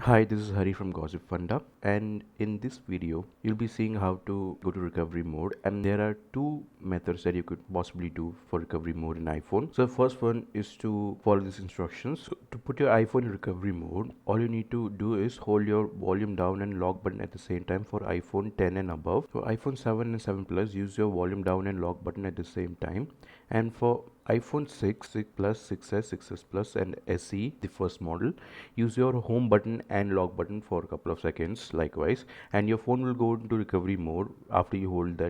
Hi, this is Hari from Gossipfunda, and in this video, you'll be seeing how to go to recovery mode. And there are two methods that you could possibly do for recovery mode in iPhone. So, the first one is to follow these instructions. So, to put your iPhone in recovery mode, all you need to do is hold your volume down and lock button at the same time for iPhone 10 and above. For iPhone 7 and 7 Plus, use your volume down and lock button at the same time. And for iPhone 6, 6 Plus, 6S, 6S Plus, and SE, the first model, use your home button and lock button for a couple of seconds likewise, and your phone will go into recovery mode after you hold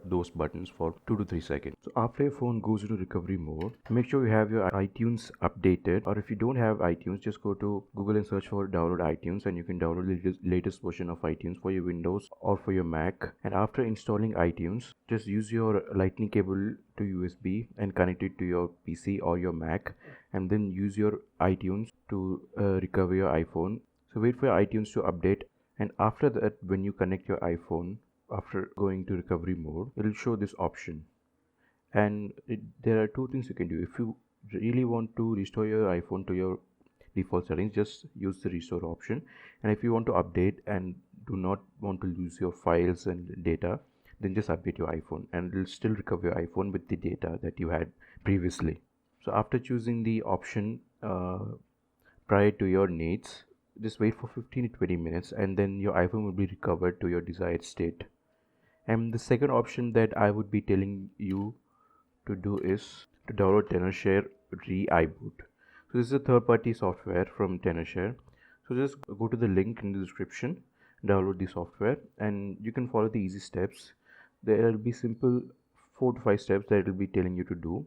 those buttons for 2 to 3 seconds. So after your phone goes into recovery mode, make sure you have your iTunes updated, or if you don't have iTunes, just go to Google and search for download iTunes, and you can download the latest version of iTunes for your Windows or for your Mac. And after installing iTunes, just use your lightning cable to USB and connect it to your PC or your Mac, and then use your iTunes to recover your iPhone. So wait for your iTunes to update, and after that, when you connect your iPhone after going to recovery mode, it will show this option. And there are two things you can do. If you really want to restore your iPhone to your default settings, just use the restore option. And if you want to update and do not want to lose your files and data, then just update your iPhone and it will still recover your iPhone with the data that you had previously. So after choosing the option prior to your needs, just wait for 15 to 20 minutes, and then your iPhone will be recovered to your desired state. And the second option that I would be telling you to do is to download TenorShare iBoot. So this is a third-party software from TenorShare. So just go to the link in the description, download the software, and you can follow the easy steps. There will be simple 4 to 5 steps that it will be telling you to do,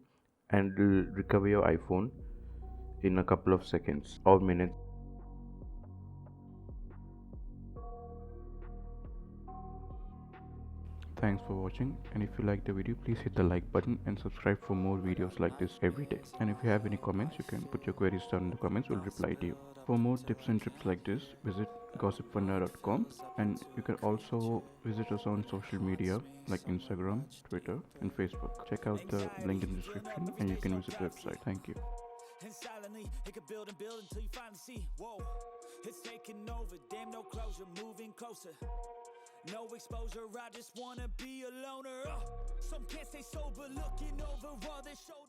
and it will recover your iPhone in a couple of seconds or minutes. Thanks for watching, and if you like the video, please hit the like button and subscribe for more videos like this every day. And if you have any comments, you can put your queries down in the comments, we'll reply to you. For more tips and tricks like this, visit gossipfunda.com, and you can also visit us on social media like Instagram, Twitter, and Facebook. Check out the link in the description and you can visit the website. Thank you. And silently, it could build and build until you finally see, whoa, it's taking over, damn, no closure, moving closer. No exposure, I just wanna be a loner. Some can't stay sober, looking over all their shoulders.